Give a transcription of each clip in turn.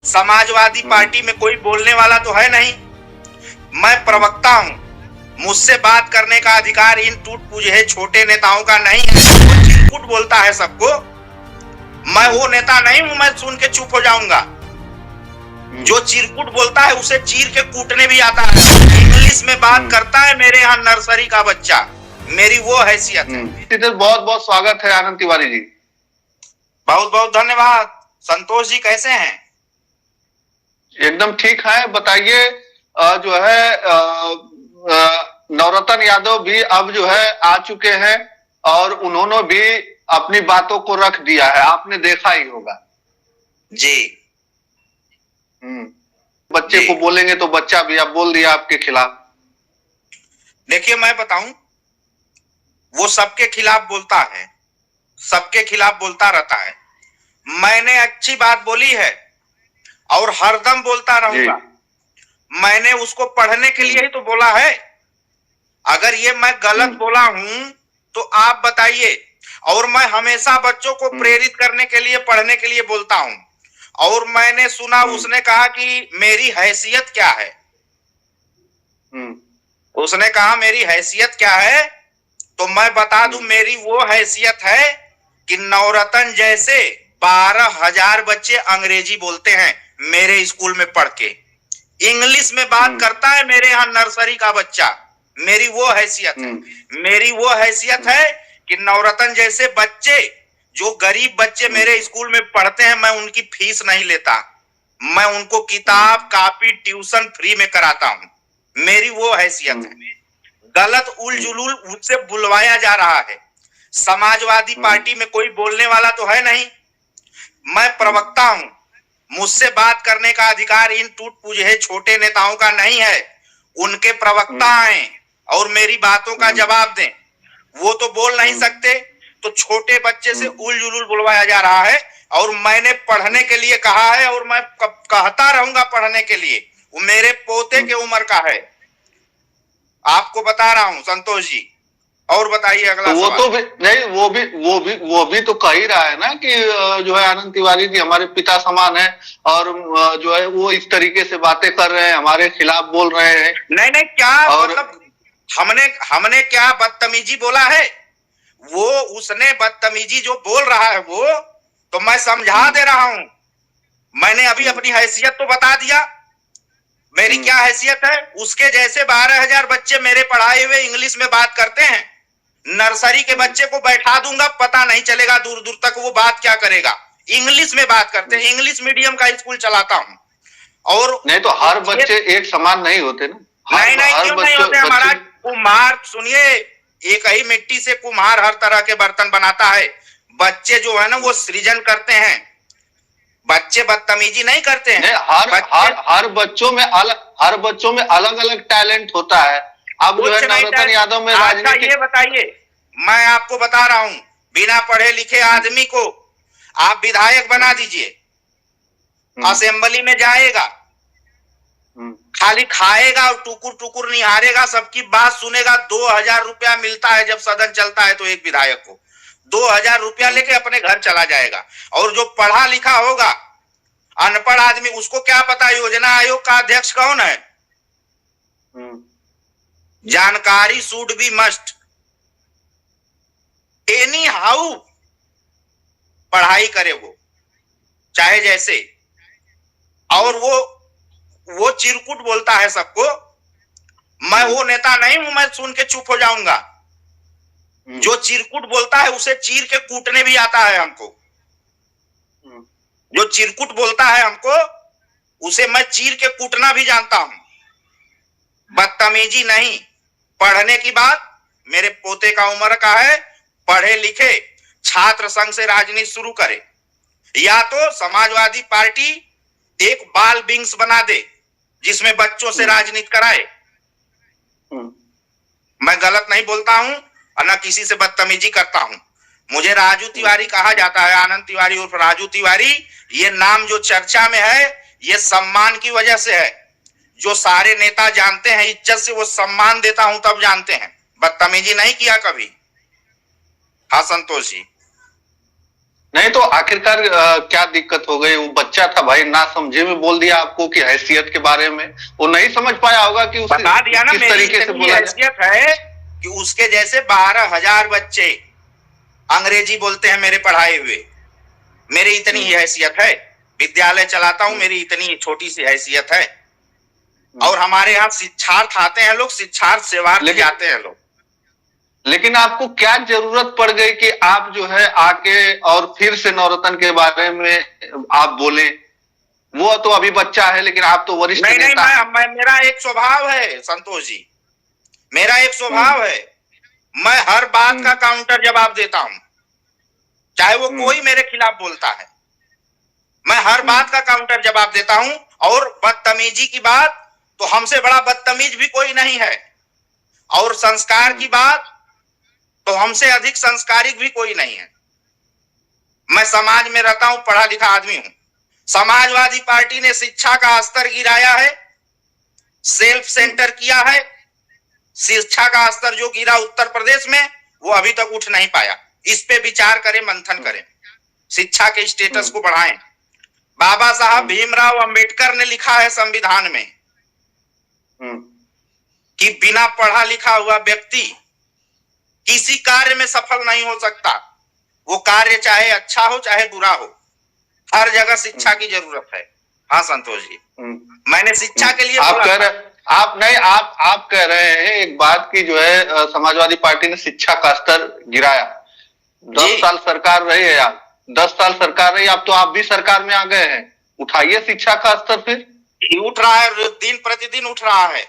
Samajwadi party में कोई बोलने वाला तो है नहीं। मैं प्रवक्ता हूं, मुझसे बात करने का अधिकार इन टूट पूजे छोटे नेताओं का नहीं है। वो चिरकुट बोलता है सबको, मैं वो नेता नहीं हूं, मैं सुन के चुप हो जाऊंगा। जो चिरकुट बोलता है उसे चीर के कूटने भी आता है। इंग्लिश में बात करता है मेरे यहाँ नर्सरी का बच्चा, मेरी वो हैसियत है। बहुत बहुत स्वागत है आनंद तिवारी जी। बहुत बहुत धन्यवाद। संतोष जी कैसे हैं? एकदम ठीक है। बताइए, जो है नवरत्न यादव भी अब जो है आ चुके हैं और उन्होंने भी अपनी बातों को रख दिया है, आपने देखा ही होगा जी। बच्चे को बोलेंगे तो बच्चा भी अब बोल दिया आपके खिलाफ। देखिए मैं बताऊं, वो सबके खिलाफ बोलता है, सबके खिलाफ बोलता रहता है। मैंने अच्छी बात बोली है और हरदम बोलता रहूंगा। मैंने उसको पढ़ने के लिए ही तो बोला है। अगर ये मैं गलत बोला हूं तो आप बताइए। और मैं हमेशा बच्चों को प्रेरित करने के लिए, पढ़ने के लिए बोलता हूं। और मैंने सुना उसने कहा कि मेरी हैसियत क्या है। उसने कहा मेरी हैसियत क्या है, तो मैं बता दूं मेरी वो हैसियत है कि नवरत्न जैसे 12,000 बच्चे अंग्रेजी बोलते हैं मेरे स्कूल में पढ़ के। इंग्लिश में बात करता है मेरे यहाँ नर्सरी का बच्चा, मेरी वो हैसियत है। मेरी वो हैसियत है कि नवरत्न जैसे बच्चे, जो गरीब बच्चे मेरे स्कूल में पढ़ते हैं, मैं उनकी फीस नहीं लेता। मैं उनको किताब, कापी, ट्यूशन फ्री में कराता हूं। मेरी वो हैसियत है। गलत उलझुल उससे बुलवाया जा रहा है। समाजवादी पार्टी में कोई बोलने वाला तो है नहीं। मैं प्रवक्ता हूं, मुझसे बात करने का अधिकार इन टूट पूजे छोटे नेताओं का नहीं है। उनके प्रवक्ता आए और मेरी बातों का जवाब दें। वो तो बोल नहीं सकते, तो छोटे बच्चे से उलझुल बुलवाया जा रहा है। और मैंने पढ़ने के लिए कहा है और मैं कहता रहूंगा पढ़ने के लिए। वो मेरे पोते के उम्र का है, आपको बता रहा हूं संतोष जी। और बताइए अगला तो वो सवाल। तो भी नहीं, वो भी तो कह ही रहा है ना कि जो है आनंद तिवारी जी हमारे पिता समान है और जो है वो इस तरीके से बातें कर रहे हैं, हमारे खिलाफ बोल रहे हैं। नहीं क्या मतलब हमने क्या बदतमीजी बोला है? वो उसने बदतमीजी जो बोल रहा है वो तो मैं समझा दे रहा हूं। मैंने अभी अपनी हैसियत तो बता दिया, मेरी क्या हैसियत है। उसके जैसे 12,000 बच्चे मेरे पढ़ाए हुए इंग्लिश में बात करते हैं। नर्सरी के बच्चे को बैठा दूंगा, पता नहीं चलेगा दूर दूर तक वो बात क्या करेगा। इंग्लिश में बात करते हैं, इंग्लिश मीडियम का स्कूल चलाता हूं। और नहीं तो हर बच्चे एक समान नहीं होते ना। नहीं क्यों नहीं होते हमारा कुम्हार? सुनिए, एक ही मिट्टी से कुम्हार हर तरह के बर्तन बनाता है। बच्चे जो है ना वो सृजन करते हैं, बच्चे बदतमीजी नहीं करते हैं। हर बच्चों में अलग अलग टैलेंट होता है। अब जो है नवरत्न यादव में राजनीति। ये बताइए, मैं आपको बता रहा हूं, बिना पढ़े लिखे आदमी को आप विधायक बना दीजिए, असेंबली में जाएगा, खाली खाएगा और टुकुर टुकुर निहारेगा, सबकी बात सुनेगा। 2,000 रुपया मिलता है जब सदन चलता है तो एक विधायक को 2,000 रुपया लेके अपने घर चला जाएगा। और जो पढ़ा लिखा होगा, अनपढ़ आदमी, उसको क्या पता योजना आयोग का अध्यक्ष कौन है। जानकारी should be must. Any how पढ़ाई करे वो, चाहे जैसे। और वो चिरकुट बोलता है सबको, मैं वो नेता नहीं हूं, मैं सुन के चुप हो जाऊंगा। जो चिरकुट बोलता है उसे चीर के कूटने भी आता है हमको। जो चिरकुट बोलता है हमको, उसे मैं चीर के कूटना भी जानता हूं। बदतमीजी नहीं। पढ़ने की बात, मेरे पोते का उम्र का है, पढ़े लिखे, छात्र संघ से राजनीति शुरू करे, या तो समाजवादी पार्टी एक बाल विंग्स बना दे जिसमें बच्चों से राजनीति कराए। मैं गलत नहीं बोलता हूं और न किसी से बदतमीजी करता हूं। मुझे राजू तिवारी कहा जाता है, आनंद तिवारी उर्फ राजू तिवारी। ये नाम जो चर्चा में है, ये सम्मान की वजह से है। जो सारे नेता जानते हैं, इज्जत से वो सम्मान देता हूं तब जानते हैं। बदतमीजी नहीं किया कभी। हाँ संतोष जी। नहीं तो आखिरकार क्या दिक्कत हो गई? वो बच्चा था भाई, ना समझे में बोल दिया आपको कि हैसियत के बारे में। वो नहीं समझ पाया होगा कि उसे बता दिया ना, किस मेरी तरीके से इतनी बोला जाए। हैसियत है कि उसके जैसे 12,000 बच्चे अंग्रेजी बोलते हैं मेरे पढ़ाए हुए। मेरी इतनी ही हैसियत है, विद्यालय चलाता हूं, मेरी इतनी छोटी सी हैसियत है। और हमारे यहाँ शिक्षार्थ आते हैं लोग, शिक्षार्थ सेवार्थ जाते हैं लोग। लेकिन आपको क्या जरूरत पड़ गई कि आप जो है आके और फिर से नवरत्न के बारे में आप बोले? वो तो अभी बच्चा है, लेकिन आप तो वरिष्ठ नहीं नेता हैं। मैं मेरा एक स्वभाव है संतोष जी, मेरा एक स्वभाव है, मैं हर बात का काउंटर जवाब देता हूं, चाहे वो कोई मेरे खिलाफ बोलता है, मैं हर बात का काउंटर जवाब देता हूं। और बदतमीजी की बात तो हमसे बड़ा बदतमीज भी कोई नहीं है, और संस्कार की बात तो हमसे अधिक संस्कारिक भी कोई नहीं है। मैं समाज में रहता हूं, पढ़ा लिखा आदमी हूं। समाजवादी पार्टी ने शिक्षा का स्तर गिराया है, सेल्फ सेंटर किया है। शिक्षा का स्तर जो गिरा उत्तर प्रदेश में, वो अभी तक उठ नहीं पाया। इस पे विचार करें, मंथन करें, शिक्षा के स्टेटस को बढ़ाएं। बाबा साहब भीमराव अंबेडकर ने लिखा है संविधान में कि बिना पढ़ा लिखा हुआ व्यक्ति किसी कार्य में सफल नहीं हो सकता। वो कार्य चाहे अच्छा हो चाहे बुरा हो, हर जगह शिक्षा की जरूरत है। हाँ संतोष जी, मैंने शिक्षा के लिए आप कह रहे, आप नहीं, आप कह रहे हैं एक बात की जो है समाजवादी पार्टी ने शिक्षा का स्तर गिराया। 10 साल सरकार रही है आप, 10 साल सरकार रही, अब तो आप भी सरकार में आ गए हैं, उठाइए शिक्षा का स्तर। फिर उठ रहा है, दिन प्रतिदिन उठ रहा है,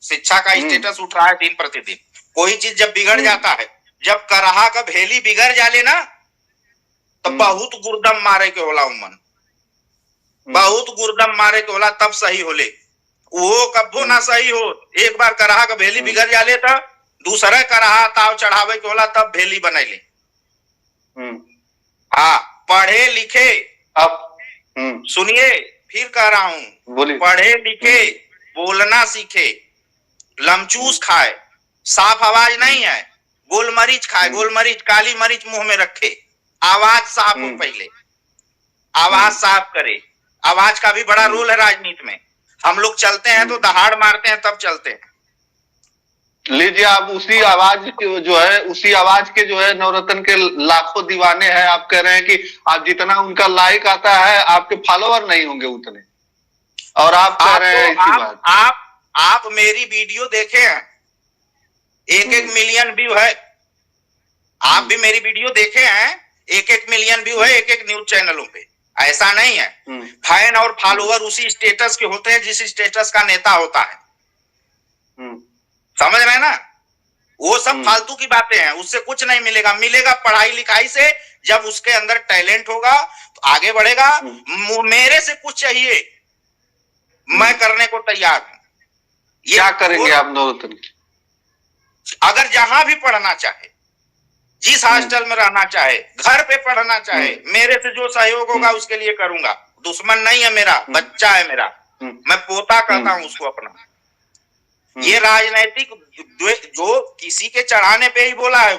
शिक्षा का स्टेटस उठ रहा है दिन प्रतिदिन। कोई चीज जब बिगड़ जाता है, जब करहा का भेली बिगड़ जाले ना, तो बहुत गुर्दम मारे के होला उमन, बहुत गुर्दम मारे के होला, तब सही होले। वो कब्बो ना सही हो, एक बार करहा का भेली बिगड़ जाले था, दूसरा करहा ताव चढ़ावे के होला, तब भेली बनैले। हाँ, पढ़े लिखे, अब सुनिए फिर कह रहा हूं, पढ़े लिखे बोलना सीखे, लमचूस खाए, साफ आवाज नहीं है, गोल मरीच खाए, गोल मरीच काली मरीच मुंह में रखे, आवाज साफ हो, पहले आवाज साफ करे। आवाज का भी बड़ा रोल है राजनीति में। हम लोग चलते हैं तो दहाड़ मारते हैं, तब चलते हैं। लीजिए, आप उसी आवाज के जो है, उसी आवाज के जो है नवरत्न के लाखों दीवाने हैं। आप कह रहे हैं कि आप जितना उनका लाइक आता है, आपके फॉलोअर नहीं होंगे उतने, और आप कह रहे हैं इसी बात। आप मेरी वीडियो देखे हैं, 1-1 मिलियन व्यू है। आप भी मेरी वीडियो देखे हैं, 1-1 मिलियन व्यू है 1-1 न्यूज चैनलों पे। ऐसा नहीं है, फैन और फॉलोअर उसी स्टेटस के होते हैं जिस स्टेटस का नेता होता है। समझ रहे हैं ना? वो सब फालतू की बातें हैं, उससे कुछ नहीं मिलेगा। मिलेगा पढ़ाई लिखाई से, जब उसके अंदर टैलेंट होगा तो आगे बढ़ेगा। मेरे से कुछ चाहिए, मैं करने को तैयार हूं। क्या करेंगे आप नवरत्न? अगर जहां भी पढ़ना चाहे, जिस हॉस्टल में रहना चाहे, घर पे पढ़ना चाहे, मेरे से जो सहयोग होगा उसके लिए करूंगा। दुश्मन नहीं है मेरा, बच्चा है मेरा, मैं पोता कहता हूं उसको अपना। ये राजनैतिक जो किसी के चढ़ाने पे ही बोला है,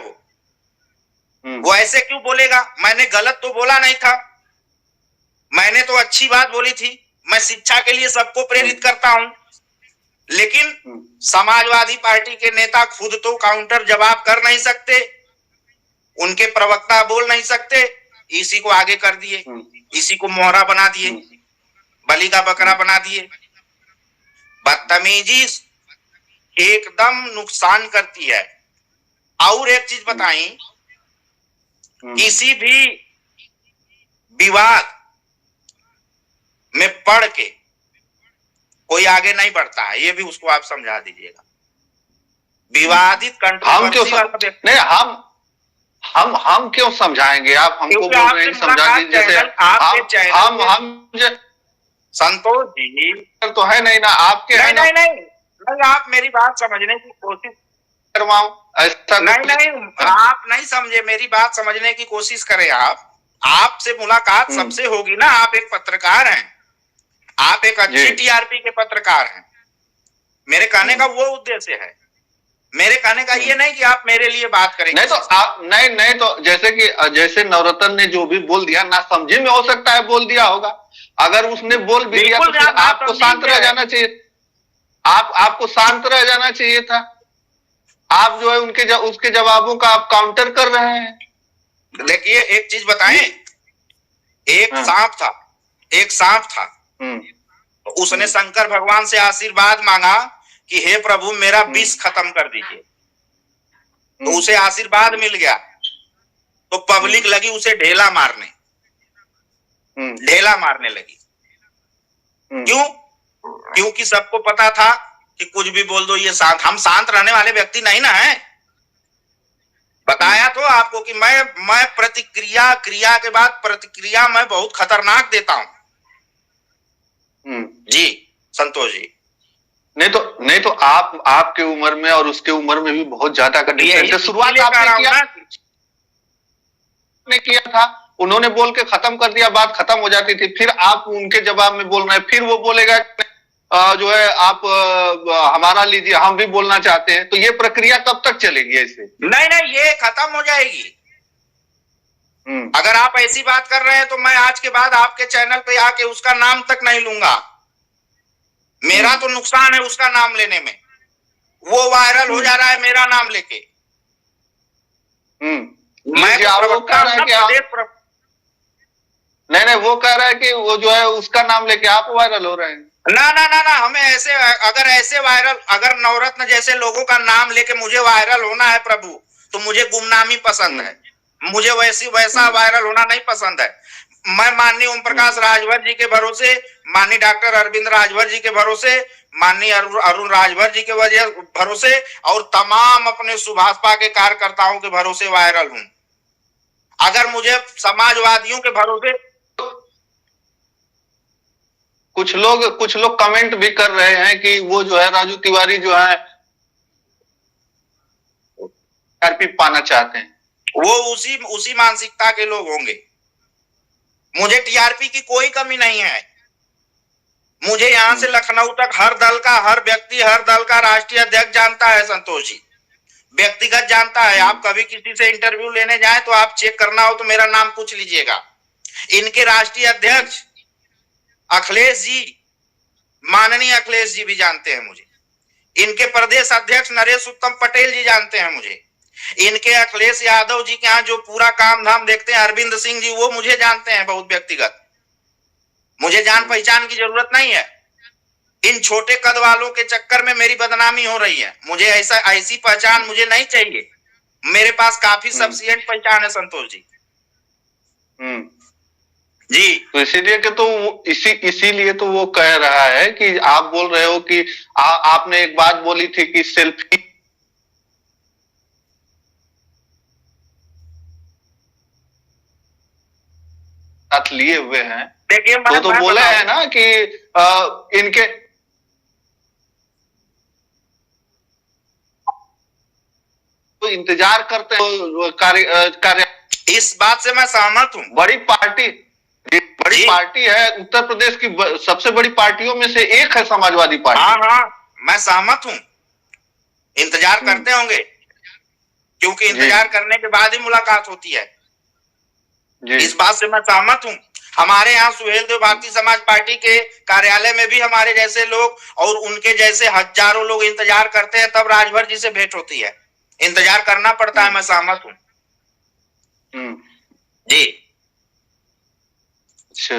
वो ऐसे क्यों बोलेगा? मैंने गलत तो बोला नहीं था, मैंने तो अच्छी बात बोली थी। मैं शिक्षा के लिए सबको प्रेरित करता हूं, लेकिन समाजवादी पार्टी के नेता खुद तो काउंटर जवाब कर नहीं सकते, उनके प्रवक्ता बोल नहीं सकते, इसी को आगे कर दिए, इसी को मोहरा बना दिए, बलि का बकरा बना दिए। बदतमीजी एकदम नुकसान करती है। और एक चीज बताई, किसी भी विवाद में पढ़ के कोई आगे नहीं बढ़ता है, ये भी उसको आप समझा दीजिएगा। विवादित कंट्रोवर्सी नहीं, हम क्यों समझाएंगे? आप हमको बोल रहे हैं समझा दीजिए। जैसे हम संतोष जी तो है नहीं ना आपके? नहीं, आप मेरी बात समझने की कोशिश करवाऊं ऐसा? नहीं, आप नहीं समझे, मेरी बात समझने की कोशिश करें। आपसे मुलाकात सबसे होगी ना, आप एक पत्रकार हैं, आप एक अच्छी टीआरपी के पत्रकार हैं। मेरे कहने का वो उद्देश्य है। मेरे कहने का ये नहीं कि आप मेरे लिए बात करें। नहीं तो आप नहीं तो जैसे नवरत्न ने जो भी बोल दिया ना समझी में हो सकता है बोल दिया होगा। अगर उसने बोल भी दिया तो फिर आपको शांत रह जाना चाहिए। आपको शांत रह जाना चाहिए था। आप जो है उसके जवाबों का आप काउंटर कर रहे हैं। देखिए एक चीज बताएं, एक सांप था तो उसने शंकर भगवान से आशीर्वाद मांगा कि हे प्रभु मेरा विष खत्म कर दीजिए, तो उसे आशीर्वाद मिल गया। तो पब्लिक लगी उसे ढेला मारने लगी। क्यों? क्योंकि सबको पता था कि कुछ भी बोल दो ये शांत, हम शांत रहने वाले व्यक्ति नहीं ना है। बताया तो आपको कि मैं प्रतिक्रिया, क्रिया के बाद प्रतिक्रिया मैं बहुत खतरनाक देता हूं। जी संतोष जी, नहीं तो आपके उम्र में और उसके उम्र में भी बहुत ज्यादा का डिफरेंस है। शुरुआत आपने किया था, उन्होंने बोल के खत्म कर दिया, बात खत्म हो जाती थी। फिर आप उनके जवाब में बोल रहे हैं, फिर वो बोलेगा जो है आप हमारा लीजिए, हम भी बोलना चाहते हैं। तो ये प्रक्रिया कब तक चलेगी ऐसे? नहीं ये खत्म हो जाएगी। अगर आप ऐसी बात कर रहे हैं तो मैं आज के बाद आपके चैनल पे आके उसका नाम तक नहीं लूंगा। मेरा तो नुकसान है उसका नाम लेने में। वो वायरल हो जा रहा है मेरा नाम लेके। मैं नहीं वो कह रहा है कि वो जो है उसका नाम लेके आप वायरल हो रहे हैं। ना हमें ऐसे, ऐसे वायरल, अगर नवरत्न जैसे लोगों का नाम लेके मुझे वायरल होना है प्रभु, तो मुझे गुमनामी पसंद है। मुझे वैसा वायरल होना नहीं पसंद है। मैं माननीय ओम प्रकाश राजभर जी के भरोसे, माननीय डॉक्टर अरविंद राजभर जी के भरोसे, माननीय अरुण राजभर जी के भरोसे और तमाम अपने सुभाषपा के कार्यकर्ताओं के भरोसे वायरल हूं। अगर मुझे समाजवादियों के भरोसे, कुछ लोग कमेंट भी कर रहे हैं कि वो जो है राजू तिवारी जो है टीआरपी पाना चाहते हैं। वो उसी मानसिकता के लोग होंगे। मुझे टीआरपी की कोई कमी नहीं है। मुझे यहां से लखनऊ तक हर दल का, हर व्यक्ति, हर दल का राष्ट्रीय अध्यक्ष जानता है संतोष जी, व्यक्तिगत जानता है। आप कभी किसी से इंटरव्यू लेने जाए तो आप चेक करना हो तो मेरा नाम पूछ लीजिएगा। इनके राष्ट्रीय अध्यक्ष अखिलेश जी, माननीय अखिलेश जी भी जानते हैं मुझे। इनके प्रदेश अध्यक्ष नरेश उत्तम पटेल जी जानते हैं मुझे। इनके अखिलेश यादव जी के यहाँ जो पूरा काम धाम देखते हैं अरविंद सिंह जी, वो मुझे जानते हैं बहुत व्यक्तिगत। मुझे जान पहचान की जरूरत नहीं है। इन छोटे कद वालों के चक्कर में मेरी बदनामी हो रही है। मुझे ऐसी पहचान मुझे नहीं चाहिए। मेरे पास काफी सफिशिएंट पहचान है संतोष जी। जी तो इसीलिए कि तो इसीलिए तो वो कह रहा है कि आप बोल रहे हो कि आपने एक बात बोली थी कि सेल्फी साथ लिए हुए हैं। देखिए तो बोले हैं ना कि इनके तो इंतजार करते हैं कार्य। इस बात से मैं सहमत हूं। बड़ी पार्टी है उत्तर प्रदेश की, सबसे बड़ी पार्टियों में से एक है समाजवादी पार्टी। हाँ मैं सहमत हूं। इंतजार करते होंगे क्योंकि इंतजार करने के बाद ही मुलाकात होती है। इस बात से मैं सहमत हूं। हमारे यहाँ सुहेल देव भारतीय समाज पार्टी के कार्यालय में भी हमारे जैसे लोग और उनके जैसे हजारों लोग इंतजार करते हैं, तब राजभर जी से भेंट होती है। इंतजार करना पड़ता है, मैं सहमत हूं। जी अच्छा।